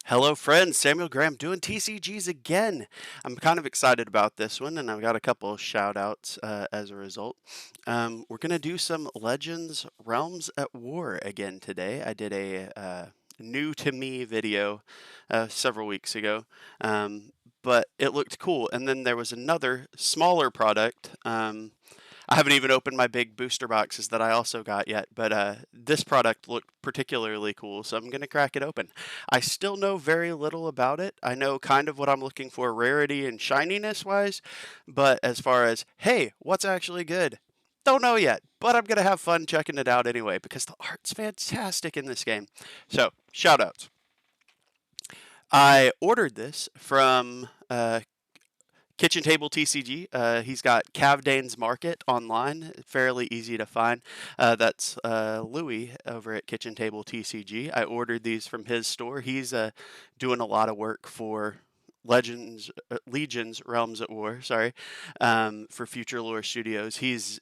Hello, friends. Samuel Graham doing TCGs again. I'm kind of excited about this one, and I've got a couple of shout outs as a result. We're going to do some Legends Realms at War again today. I did a new to me video several weeks ago, but it looked cool. And then there was another smaller product. I haven't even opened my big booster boxes that I also got yet, but this product looked particularly cool, so I'm going to crack it open. I still know very little about it. I know kind of what I'm looking for rarity and shininess wise, but as far as, hey, what's actually good? Don't know yet, but I'm going to have fun checking it out anyway because the art's fantastic in this game. So, shout outs. I ordered this from Kitchen Table TCG. He's got Cavdane's Market online, fairly easy to find. That's Louis over at Kitchen Table TCG. I ordered these from his store. He's doing a lot of work for Legions Realms at War. Sorry, for Future Lore Studios. He's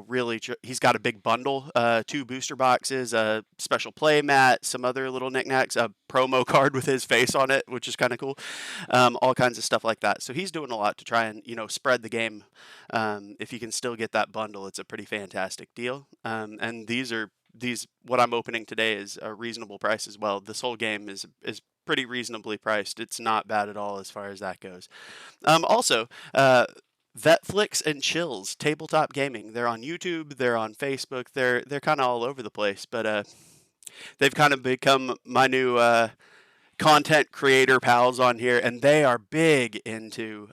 really he's got a big bundle, two booster boxes, a special play mat, some other little knickknacks, a promo card with his face on it, which is kind of cool, all kinds of stuff like that. So he's doing a lot to try and spread the game. If you can still get that bundle, it's a pretty fantastic deal. And these what I'm opening today is a reasonable price as well. This whole game is pretty reasonably priced. It's not bad at all as far as that goes. Also, Vetflix and Chills Tabletop Gaming. They're on YouTube. They're on Facebook. They're kind of all over the place, but they've kind of become my new content creator pals on here, and they are big into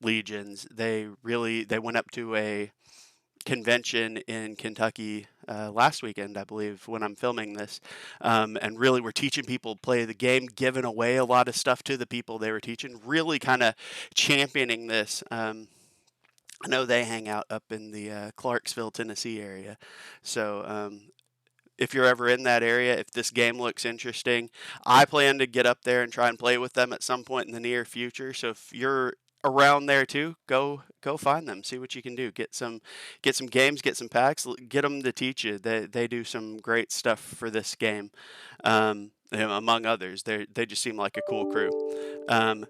Legions. They went up to a convention in Kentucky last weekend, I believe, when I'm filming this, and really were teaching people to play the game, giving away a lot of stuff to the people they were teaching, really kind of championing this. I know they hang out up in the Clarksville, Tennessee area, so if you're ever in that area, if this game looks interesting, I plan to get up there and try and play with them at some point in the near future. So if you're around there too, go find them, see what you can do. Get some games, get some packs, get them to teach you. They do some great stuff for this game, among others. They just seem like a cool crew.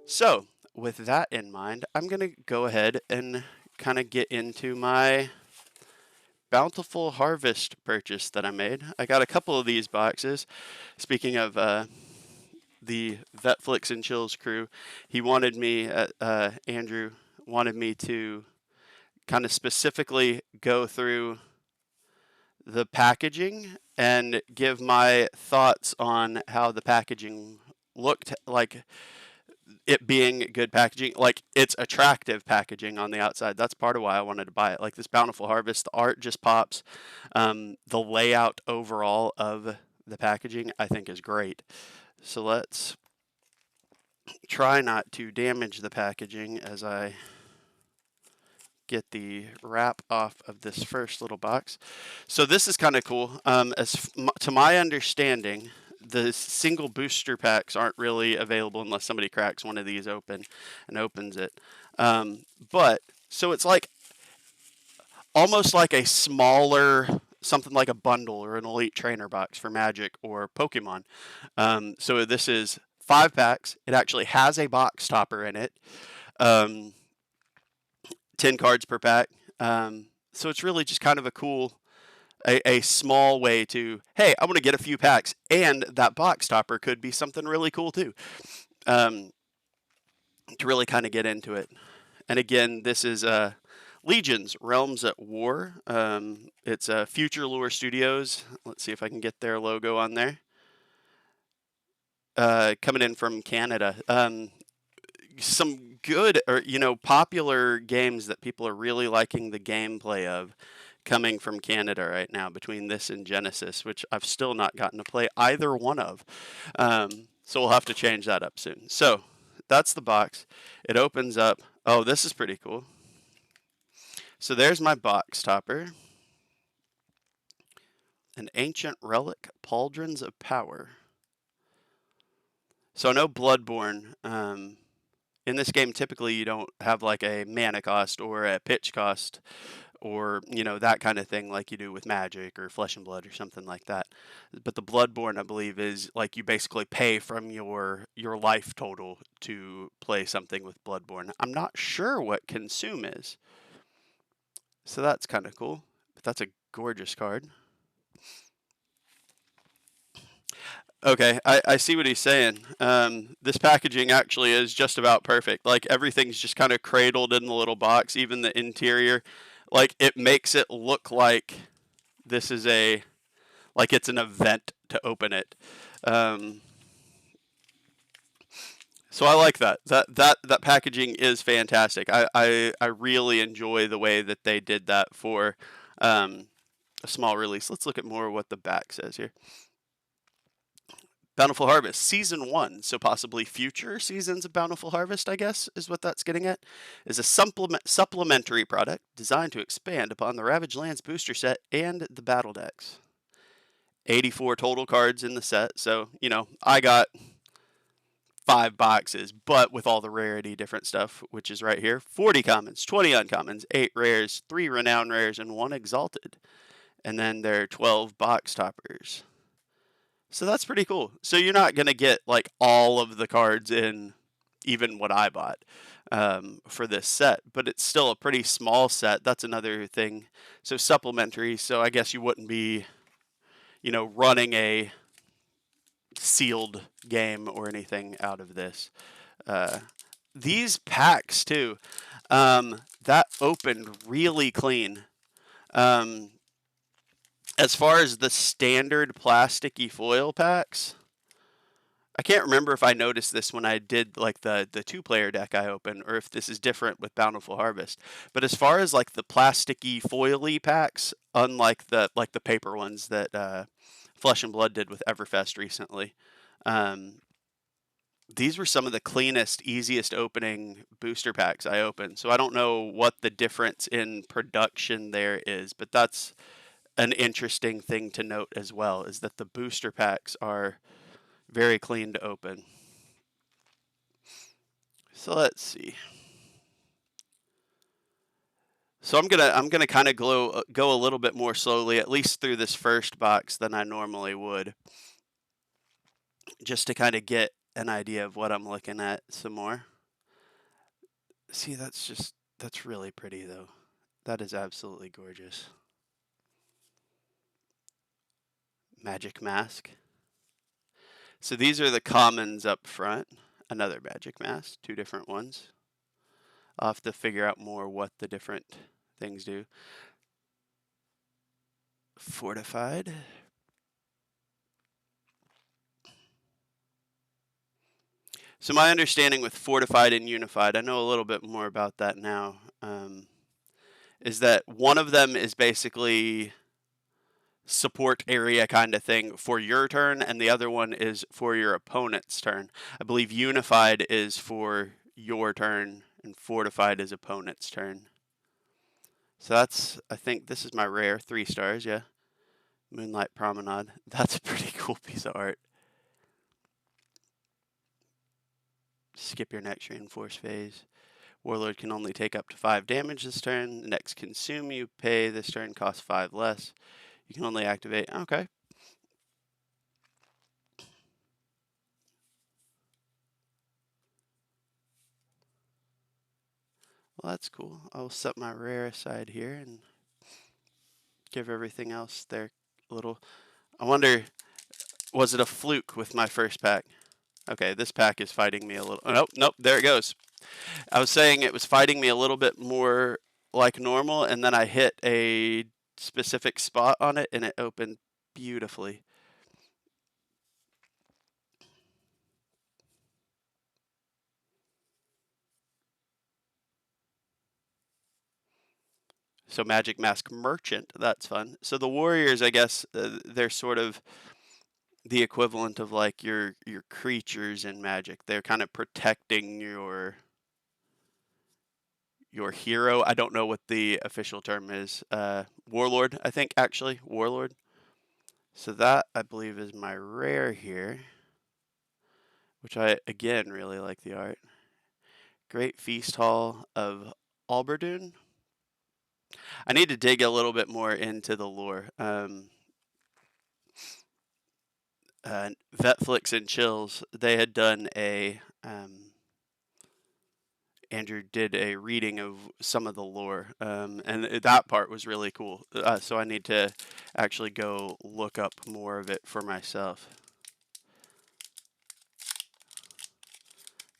So with that in mind, I'm gonna go ahead and kind of get into my Bountiful Harvest purchase that I made. I got a couple of these boxes. Speaking of the Vetflix and Chills crew, he wanted me, Andrew wanted me to kind of specifically go through the packaging and give my thoughts on how the packaging looked like, it being good packaging, like it's attractive packaging on the outside. That's part of why I wanted to buy it. Like this Bountiful Harvest, the art just pops. The layout overall of the packaging, I think, is great. So let's try not to damage the packaging as I get the wrap off of this first little box. So this is kind of cool. To my understanding, the single booster packs aren't really available unless somebody cracks one of these open and opens it. But so it's like almost like a smaller, something like a bundle or an elite trainer box for Magic or Pokemon. So this is 5 packs. It actually has a box topper in it. 10 cards per pack. So it's really just kind of a cool, a small way to, hey, I want to get a few packs, and that box topper could be something really cool too, to really kind of get into it. And again, this is Legions Realms at War. It's Future Lore Studios. Let's see if I can get their logo on there. Coming in from Canada. Some good or popular games that people are really liking the gameplay of coming from Canada right now, between this and Genesis, which I've still not gotten to play either one of. So we'll have to change that up soon. So that's the box. It opens up. Oh, this is pretty cool. So there's my box topper. An ancient relic, Pauldrons of Power. So I know Bloodborne, in this game, typically you don't have like a mana cost or a pitch cost or that kind of thing, like you do with Magic or Flesh and Blood or something like that. But the Bloodborne, I believe, is like you basically pay from your life total to play something with Bloodborne. I'm not sure what Consume is, so that's kind of cool. But that's a gorgeous card. Okay, I see what he's saying. This packaging actually is just about perfect. Like everything's just kind of cradled in the little box, even the interior. Like it makes it look like this is like it's an event to open it. Um, so I like that. That packaging is fantastic. I really enjoy the way that they did that for a small release. Let's look at more of what the back says here. Bountiful Harvest, Season 1, so possibly future seasons of Bountiful Harvest, I guess, is what that's getting at, is a supplementary product designed to expand upon the Ravaged Lands booster set and the battle decks. 84 total cards in the set, so, I got 5 boxes, but with all the rarity different stuff, which is right here. 40 commons, 20 uncommons, 8 rares, 3 renowned rares, and 1 exalted. And then there are 12 box toppers. So that's pretty cool. So you're not going to get like all of the cards in even what I bought for this set, but it's still a pretty small set. That's another thing. So supplementary. So I guess you wouldn't be, running a sealed game or anything out of this. These packs too, that opened really clean. As far as the standard plasticky foil packs, I can't remember if I noticed this when I did like the 2-player deck I opened, or if this is different with Bountiful Harvest. But as far as like the plasticky foily packs, unlike the paper ones that Flesh and Blood did with Everfest recently, um, these were some of the cleanest, easiest opening booster packs I opened. So I don't know what the difference in production there is, but that's an interesting thing to note as well, is that the booster packs are very clean to open. So let's see. So I'm gonna kind of go a little bit more slowly, at least through this first box than I normally would, just to kind of get an idea of what I'm looking at some more. See, that's really pretty though. That is absolutely gorgeous. Magic Mask. So these are the commons up front. Another Magic Mask, 2 different ones. I'll have to figure out more what the different things do. Fortified. So my understanding with Fortified and Unified, I know a little bit more about that now, is that one of them is basically support area kind of thing for your turn, and the other one is for your opponent's turn. I believe Unified is for your turn, and Fortified is opponent's turn. So I think this is my rare, 3 stars, yeah. Moonlight Promenade. That's a pretty cool piece of art. Skip your next reinforce phase. Warlord can only take up to 5 damage this turn. Next Consume you pay this turn, costs 5 less. You can only activate. Okay. Well, that's cool. I'll set my rare aside here and give everything else their little. I wonder, was it a fluke with my first pack? Okay, this pack is fighting me a little. Oh, nope, there it goes. I was saying it was fighting me a little bit more like normal, and then I hit a specific spot on it, and it opened beautifully. So Magic Mask Merchant, that's fun. So the Warriors, I guess, they're sort of the equivalent of like your creatures in Magic. They're kind of protecting your hero. I don't know what the official term is. Warlord, I think, actually. Warlord. So that, I believe, is my rare here, which I, again, really like the art. Great Feast Hall of Alberdoon. I need to dig a little bit more into the lore. Vetflix and Chills, they had done Andrew did a reading of some of the lore, and that part was really cool. So I need to actually go look up more of it for myself.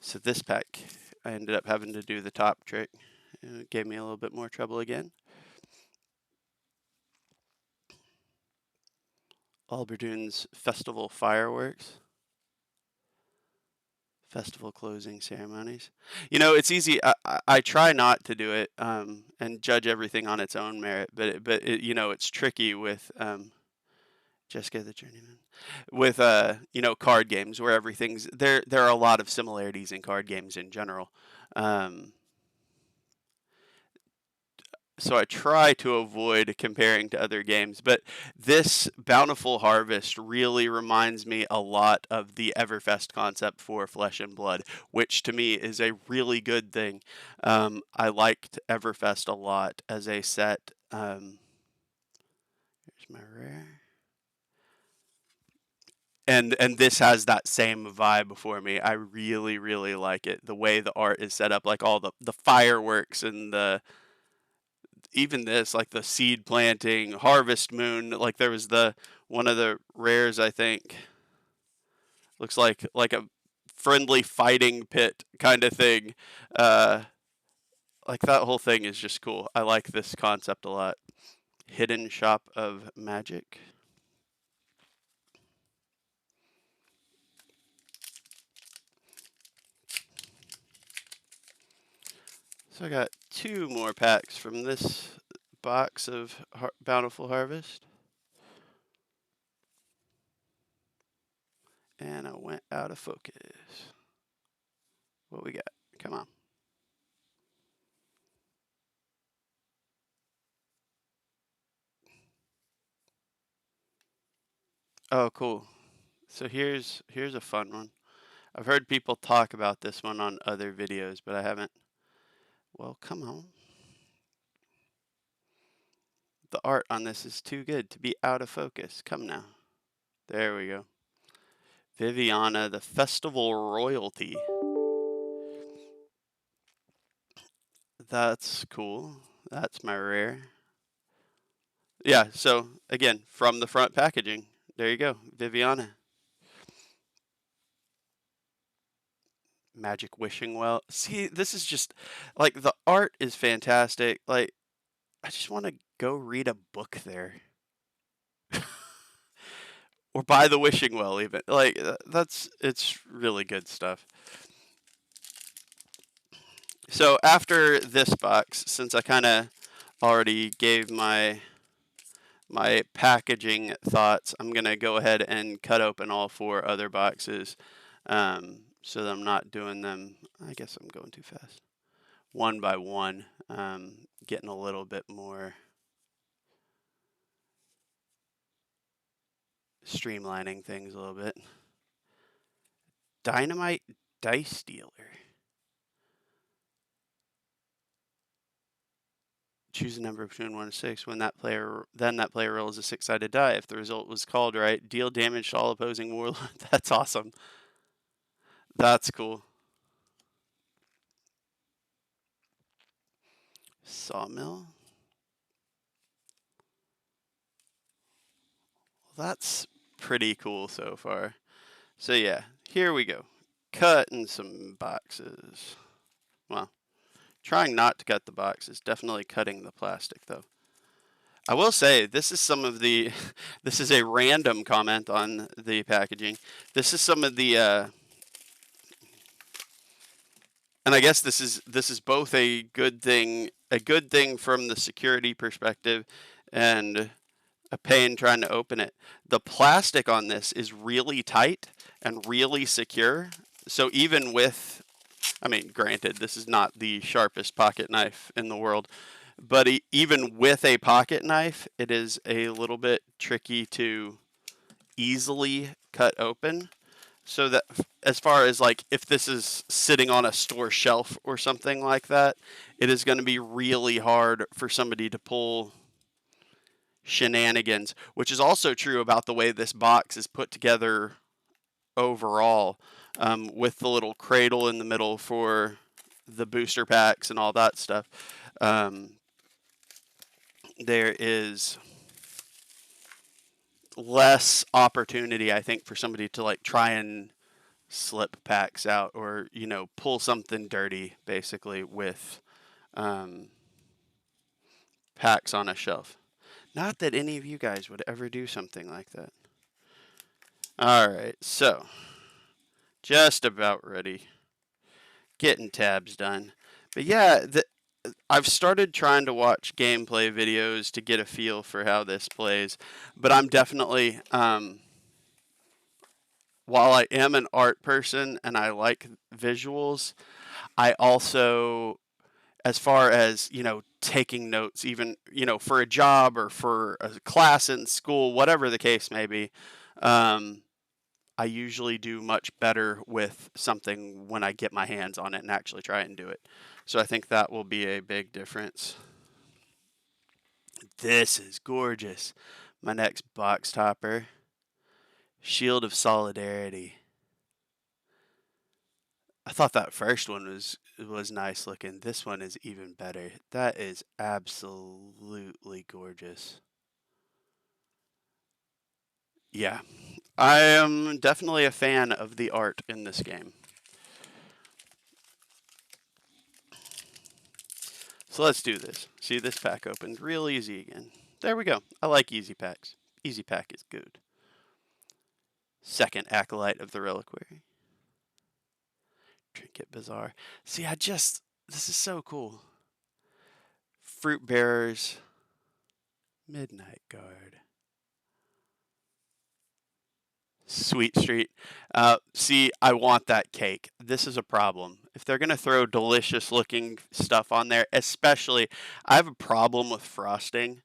So this pack, I ended up having to do the top trick. It gave me a little bit more trouble again. Alberdoon's Festival Fireworks. Festival closing ceremonies. You know, it's easy. I try not to do it and judge everything on its own merit, but you know, it's tricky with Jessica the Journeyman, with you know, card games where everything's there. There are a lot of similarities in card games in general. Um, so I try to avoid comparing to other games, but this Bountiful Harvest really reminds me a lot of the Everfest concept for Flesh and Blood, which to me is a really good thing. I liked Everfest a lot as a set. Here's my rare. And this has that same vibe for me. I really, really like it. The way the art is set up, like all the fireworks and the even this, like the seed planting, harvest moon, like there was the one of the rares I think looks like a friendly fighting pit kind of thing. Uh, like that whole thing is just cool. I like this concept a lot. Hidden Shop of Magic. So I got two more packs from this box of Bountiful Harvest. And I went out of focus. What we got? Come on. Oh, cool. So here's a fun one. I've heard people talk about this one on other videos, but I haven't. Well, come on. The art on this is too good to be out of focus. Come now. There we go. Viviana, the Festival Royalty. That's cool. That's my rare. Yeah, so again, from the front packaging. There you go. Viviana. Magic Wishing Well. See, this is just like the art is fantastic. Like, I just want to go read a book there. Or buy the wishing well even. Like it's really good stuff. So after this box, since I kind of already gave my packaging thoughts, I'm gonna go ahead and cut open all four other boxes, so that I'm not doing them. I guess I'm going too fast. One by one, getting a little bit more streamlining things a little bit. Dynamite Dice Dealer. Choose a number between 1 and 6. When that player rolls a 6-sided die. If the result was called right, deal damage to all opposing warlords. That's awesome. That's cool. Sawmill. Well, that's pretty cool so far. So yeah, here we go. Cutting some boxes. Well, trying not to cut the boxes. Definitely cutting the plastic though. I will say this is some of the this is a random comment on the packaging. This is some of the and I guess this is both a good thing from the security perspective and a pain trying to open it. The plastic on this is really tight and really secure. So even with, I mean, granted, this is not the sharpest pocket knife in the world, but even with a pocket knife, it is a little bit tricky to easily cut open. so that as far as like if this is sitting on a store shelf or something like that, it is going to be really hard for somebody to pull shenanigans, which is also true about the way this box is put together overall, with the little cradle in the middle for the booster packs and all that stuff. Um, there is less opportunity, I think, for somebody to like try and slip packs out or pull something dirty basically with um, packs on a shelf. Not that any of you guys would ever do something like that. All right, so just about ready. Getting tabs done. But yeah, I've started trying to watch gameplay videos to get a feel for how this plays. But I'm definitely, while I am an art person and I like visuals, I also, as far as, taking notes, even, for a job or for a class in school, whatever the case may be, um, I usually do much better with something when I get my hands on it and actually try and do it. So I think that will be a big difference. This is gorgeous. My next box topper, Shield of Solidarity. I thought that first one was nice looking. This one is even better. That is absolutely gorgeous. Yeah, I am definitely a fan of the art in this game. So let's do this. See, this pack opened real easy again. There we go. I like easy packs. Easy pack is good. Second Acolyte of the Reliquary. Trinket Bazaar. See, this is so cool. Fruit Bearers. Midnight Guard. Sweet Street. See, I want that cake. This is a problem. If they're going to throw delicious looking stuff on there, especially, I have a problem with frosting.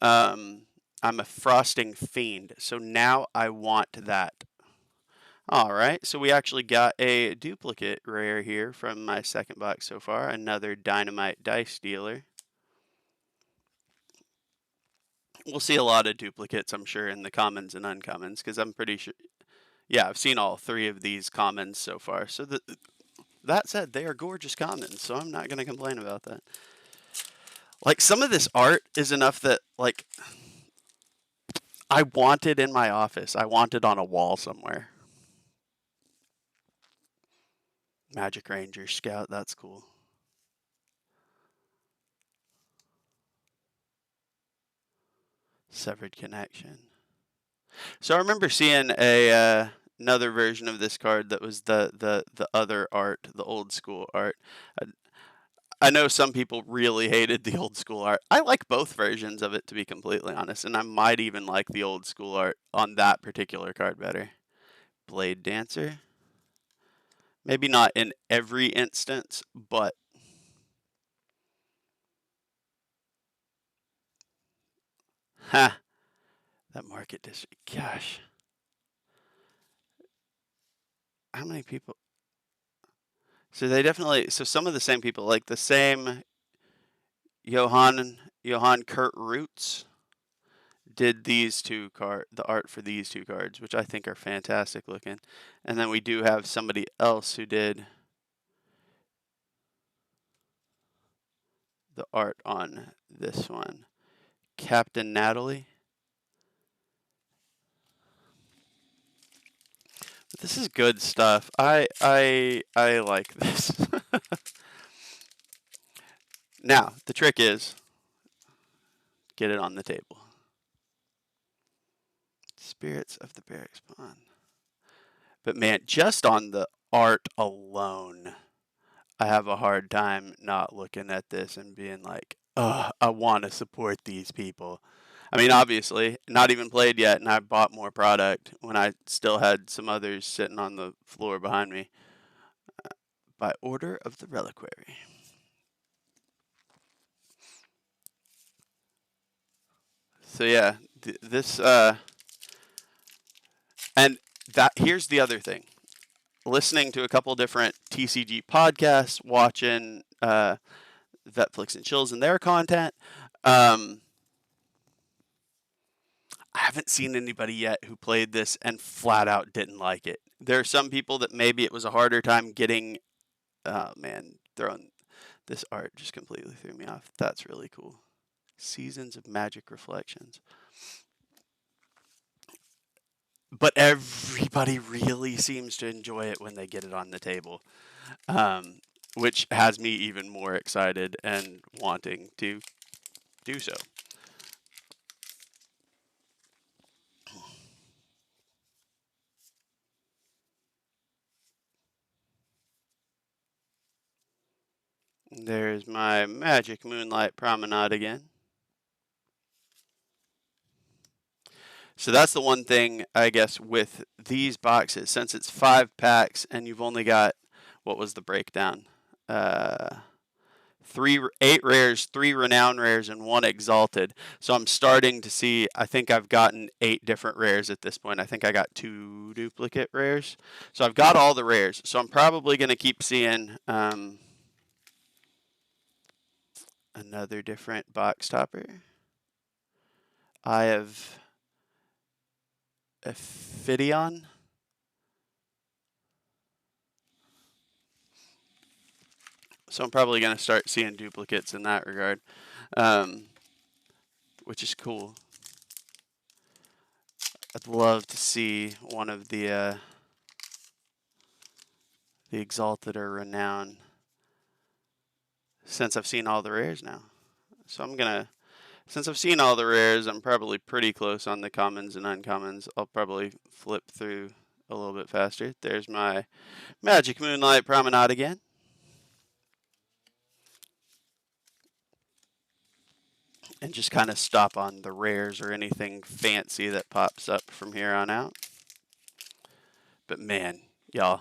Um, I'm a frosting fiend, so now I want that. All right, so we actually got a duplicate rare here from my second box so far. Another Dynamite Dice Dealer. We'll see a lot of duplicates, I'm sure, in the commons and uncommons, because I'm pretty sure. Yeah, I've seen all three of these commons so far. So that said, they are gorgeous commons, so I'm not going to complain about that. Like, some of this art is enough that, like, I want it in my office. I want it on a wall somewhere. Magic Ranger Scout, that's cool. Severed Connection. So I remember seeing another version of this card that was the other art, the old school art. I know some people really hated the old school art. I like both versions of it, to be completely honest, and I might even like the old school art on that particular card better. Blade Dancer. Maybe not in every instance, but ha, that market district. Gosh, how many people? So they definitely. So some of the same people, like the same Johann Kurt Roots, did the art for these two cards, which I think are fantastic looking. And then we do have somebody else who did the art on this one. Captain Natalie. This is good stuff. I like this. Now, the trick is get it on the table. Spirits of the Barracks Pond. But man, just on the art alone, I have a hard time not looking at this and being like, oh, I want to support these people. I mean, obviously, not even played yet, and I bought more product when I still had some others sitting on the floor behind me. By order of the Reliquary. So yeah, this and that here's the other thing. listening to a couple different TCG podcasts, watching Vetflix and Chills and their content. I haven't seen anybody yet who played this and flat out didn't like it. There are some people that maybe it was a harder time getting. Oh man, throwing this art just completely threw me off. That's really cool. Seasons of Magic Reflections. But everybody really seems to enjoy it when they get it on the table, which has me even more excited and wanting to do so. There's my Magic Moonlight Promenade again. So that's the one thing, I guess, with these boxes, since it's 5 packs and you've only got, what was the breakdown? Uh, 8 rares, 3 renown rares, and 1 exalted. So I'm starting to see, I think I've gotten 8 different rares at this point. I think I got 2 duplicate rares. So I've got all the rares. So I'm probably going to keep seeing another different box topper. I have a Phidion. So I'm probably going to start seeing duplicates in that regard, which is cool. I'd love to see one of the exalted or renown, since I've seen all the rares now. So I'm gonna, since I've seen all the rares, I'm probably pretty close on the commons and uncommons. I'll probably flip through a little bit faster. There's my Magic Moonlight Promenade again. And just kind of stop on the rares or anything fancy that pops up from here on out. But man, y'all,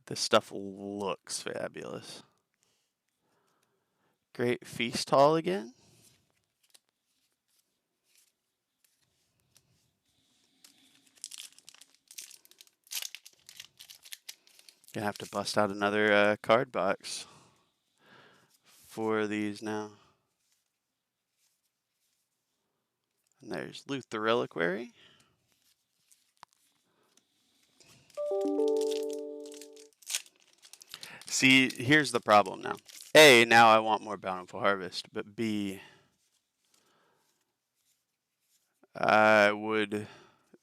this stuff looks fabulous. Great Feast Hall again. Gonna have to bust out another card box for these now. And there's Loot the Reliquary. See, here's the problem now. A, now I want more Bountiful Harvest, but B, I would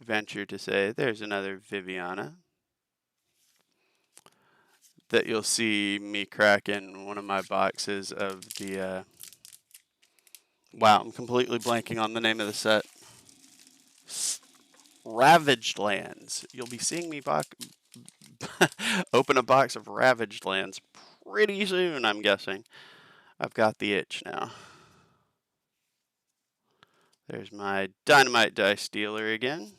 venture to say there's another Viviana that you'll see me crack in one of my boxes of the, wow, I'm completely blanking on the name of the set. Ravaged Lands. You'll be seeing me open a box of Ravaged Lands pretty soon, I'm guessing. I've got the itch now. There's my Dynamite Dice Dealer again.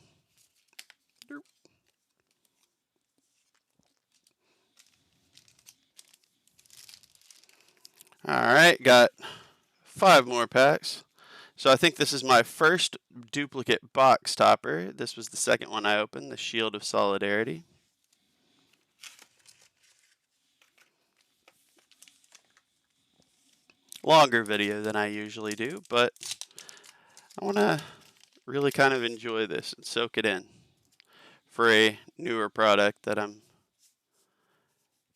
Alright, got 5 more packs. So I think this is my first duplicate box topper. This was the second one I opened, the Shield of Solidarity. Longer video than I usually do, but I want to really kind of enjoy this and soak it in for a newer product that I'm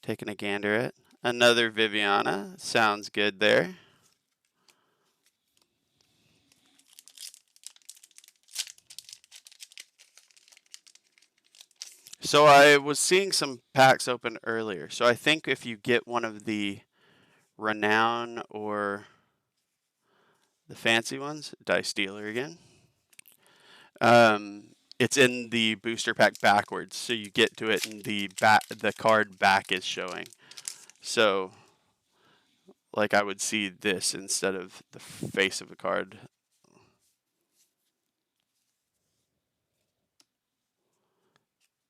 taking a gander at. Another Viviana, sounds good there. So I was seeing some packs open earlier. So I think if you get one of the Renown or the fancy ones, Dice Dealer again, it's in the booster pack backwards. So you get to it and the card back is showing. So like I would see this instead of the face of a card.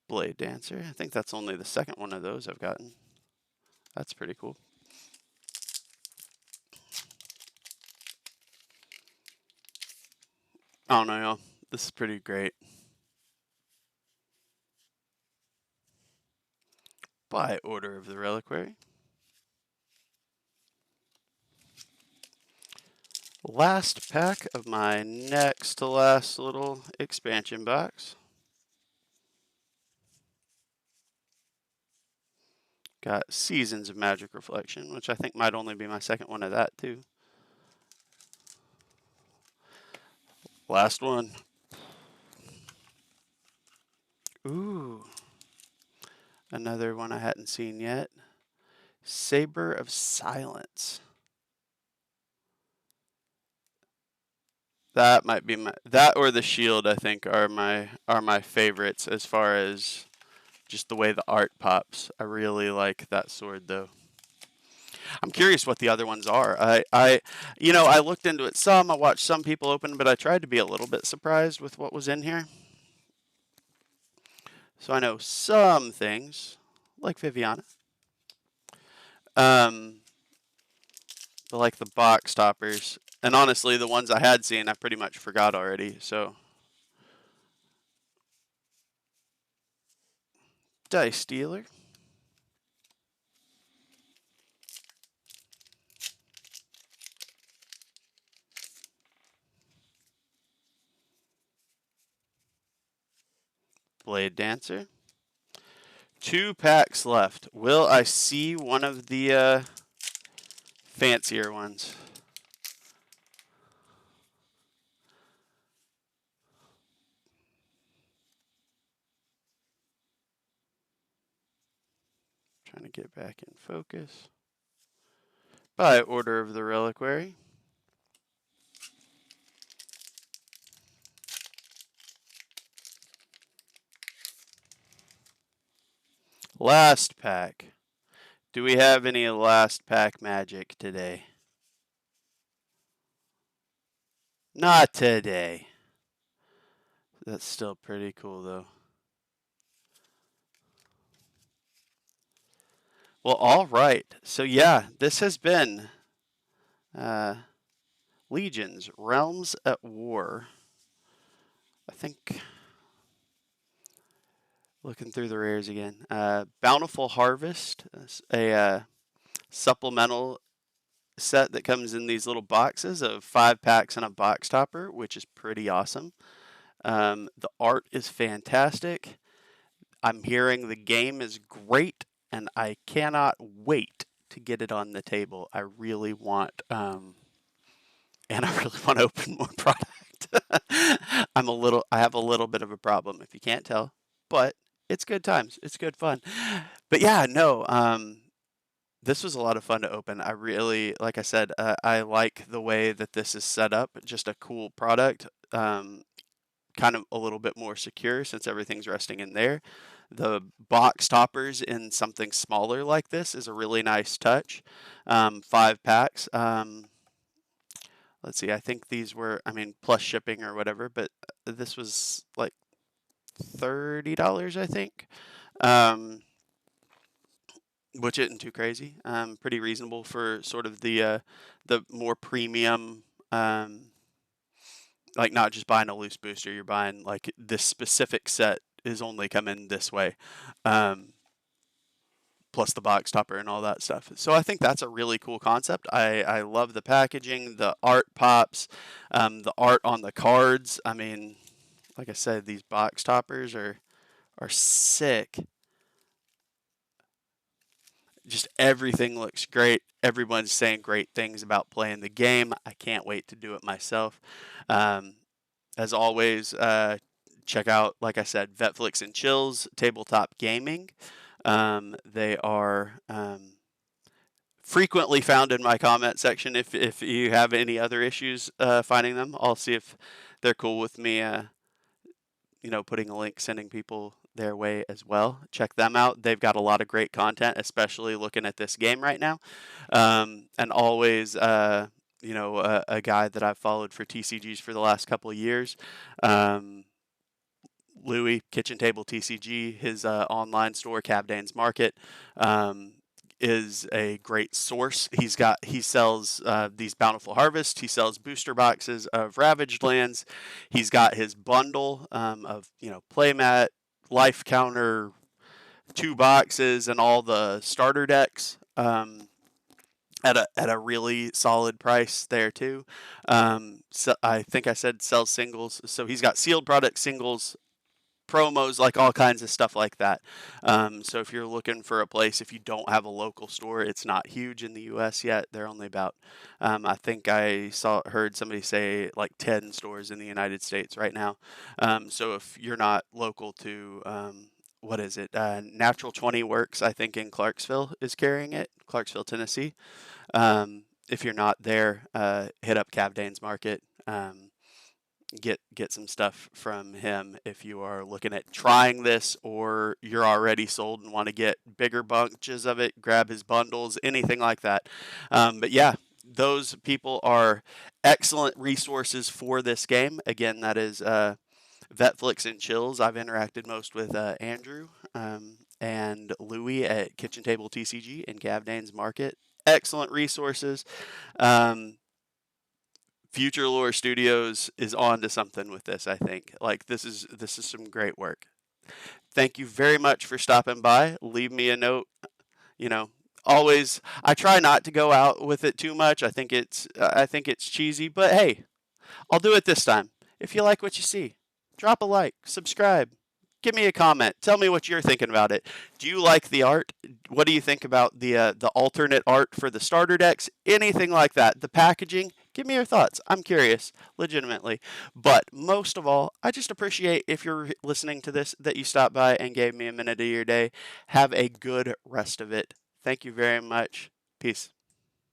Blade Dancer. I think that's only the second one of those I've gotten. That's pretty cool. I don't know, y'all. This is pretty great. by order of the reliquary. Last pack of my next to last little expansion box. Got Seasons of Magic Reflection, which I think might only be my second one of that too. Last one. Ooh. Another one I hadn't seen yet. Saber of Silence. That might be that or the shield, I think, are my favorites as far as just the way the art pops. I really like that sword though. I'm curious what the other ones are. I looked into it some. I watched some people open, but I tried to be a little bit surprised with what was in here. So I know some things, like Viviana. But like the box toppers, and honestly, the ones I had seen, I pretty much forgot already. So Dice Dealer. Blade Dancer. 2 packs left. Will I see one of the fancier ones? Trying to get back in focus. By order of the reliquary. Last pack. Do we have any last pack magic today? Not today. That's still pretty cool though. Well, all right. So yeah, this has been Legions, Realms at War. I think, looking through the rares again, Bountiful Harvest, a supplemental set that comes in these little boxes of 5 packs and a box topper, which is pretty awesome. The art is fantastic. I'm hearing the game is great, and I cannot wait to get it on the table. I really want, and I really want to open more product. I have a little bit of a problem if you can't tell, but it's good times. It's good fun. But yeah, no, this was a lot of fun to open. I really, like I said, I like the way that this is set up. Just a cool product. Kind of a little bit more secure since everything's resting in there. The box toppers in something smaller like this is a really nice touch. 5 packs. Let's see, I think these were, plus shipping or whatever, but this was like $30, I think, which isn't too crazy. Pretty reasonable for sort of the more premium, like not just buying a loose booster, you're buying like this specific set is only coming this way. Plus the box topper and all that stuff. So I think that's a really cool concept. I love the packaging, the art pops, the art on the cards. Like I said, these box toppers are sick. Just everything looks great. Everyone's saying great things about playing the game. I can't wait to do it myself. As always, check out, like I said, Vetflix and Chills Tabletop Gaming. They are frequently found in my comment section. If you have any other issues finding them, I'll see if they're cool with me, putting a link, sending people their way as well. Check them out. They've got a lot of great content, especially looking at this game right now. And always, a guy that I've followed for TCGs for the last couple of years. Louis, Kitchen Table TCG, his online store, Cabdane's Market, is a great source. He sells these Bountiful Harvest. He sells booster boxes of Ravaged Lands. He's got his bundle of playmat, life counter, 2 boxes and all the starter decks. At a really solid price there too. So I think I said sell singles. So he's got sealed product singles, promos, like all kinds of stuff like that. So if you're looking for a place, if you don't have a local store, it's not huge in the U.S. yet. They're only about, I think I heard somebody say like 10 stores in the United States right now. So if you're not local to, what is it? Natural 20 Works, I think in Clarksville is carrying it, Clarksville, Tennessee. If you're not there, hit up Cavdane's Market. Get some stuff from him if you are looking at trying this, or you're already sold and want to get bigger bunches of it. Grab his bundles, anything like that. But yeah, those people are excellent resources for this game. Again, that is Vetflix and Chills. I've interacted most with Andrew and Louie at Kitchen Table TCG and Cavdane's Market. Excellent resources. Um, Future Lore Studios is on to something with this, I think. Like this is some great work. Thank you very much for stopping by. Leave me a note, you know. Always I try not to go out with it too much. I think it's cheesy, but hey, I'll do it this time. If you like what you see, drop a like, subscribe, give me a comment. Tell me what you're thinking about it. Do you like the art? What do you think about the alternate art for the starter decks? Anything like that. The packaging. Give me your thoughts. I'm curious, legitimately. But most of all, I just appreciate if you're listening to this that you stopped by and gave me a minute of your day. Have a good rest of it. Thank you very much. Peace.